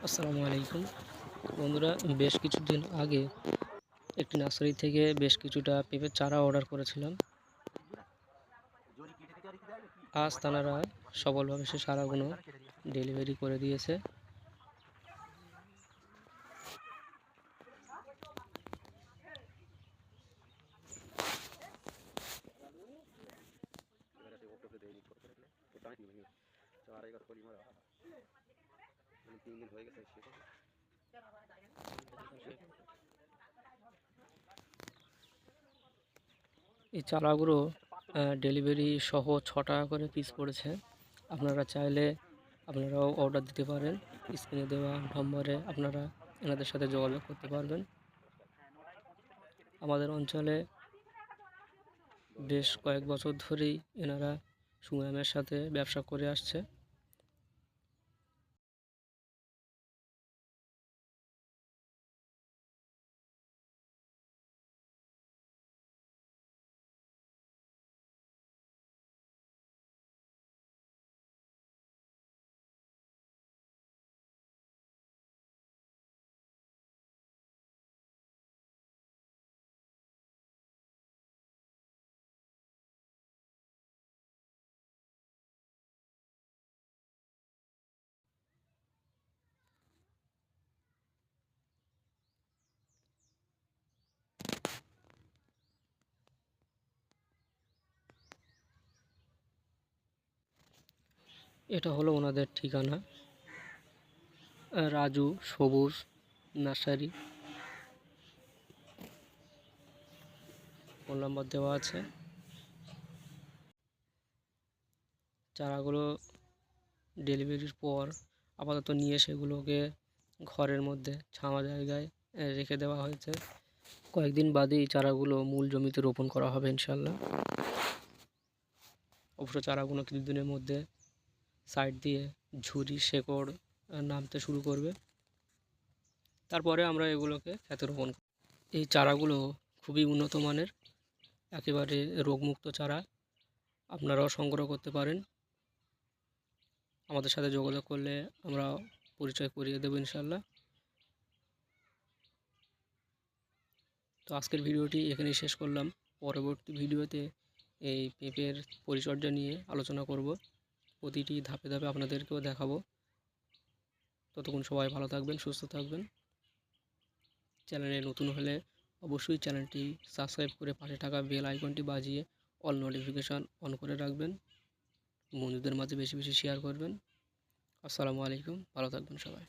আসসালামু আলাইকুম বন্ধুরা, বেশ কিছুদিন আগে একটি নার্সারি থেকে বেশ কিছুটা পেঁপের চারা অর্ডার করেছিলাম। আজ তারা সফলভাবে সে চারাগুলো ডেলিভারি করে দিয়েছে। এই চারাগুলো ডেলিভারি সহ 6 টাকা করে পিস পড়েছে। আপনারা চাইলে আপনারাও অর্ডার দিতে পারেন। স্ক্রিনে দেওয়া নম্বরে আপনারা এনাদের সাথে যোগাযোগ করতে পারবেন। আমাদের অঞ্চলে বেশ কয়েক বছর ধরেই এনারা সুনামের সাথে ব্যবসা করে আসছে। এটা হলো ওনাদের ঠিকানা, রাজু সবুজ নার্সারি। ফোন নাম্বার দেওয়া আছে। চারাগুলো ডেলিভারির পর আপাতত নিয়ে সেগুলোকে ঘরের মধ্যে ছাওয়া জায়গায় রেখে দেওয়া হয়েছে। কয়েকদিন বাদেই চারাগুলো মূল জমিতে রোপণ করা হবে ইনশাল্লাহ। অবশ্য চারাগুলো কিছুদিনের মধ্যে সাইড দিয়ে ঝুরি শেকড় নামতে শুরু করবে। তারপরে আমরা এগুলোকে খেতে রোপণ করব। এই চারাগুলো খুবই উন্নত মানের, একেবারে রোগমুক্ত চারা। আপনারাও সংগ্রহ করতে পারেন। আমাদের সাথে যোগাযোগ করলে আমরা পরিচয় করিয়ে দেবো ইনশাল্লাহ। তো আজকের ভিডিওটি এখানেই শেষ করলাম। পরবর্তী ভিডিওতে এই পেঁপের পরিচর্যা নিয়ে আলোচনা করব। প্রতিটি ধাপে ধাপে আপনাদেরকেও দেখাবো। ততক্ষণ সবাই ভালো থাকবেন, সুস্থ থাকবেন। চ্যানেলে নতুন হলে অবশ্যই চ্যানেলটি সাবস্ক্রাইব করে পাশে থাকা বেল আইকনটি বাজিয়ে অল নোটিফিকেশান অন করে রাখবেন। বন্ধুদের মাঝে বেশি বেশি শেয়ার করবেন। আসসালামু আলাইকুম, ভালো থাকবেন সবাই।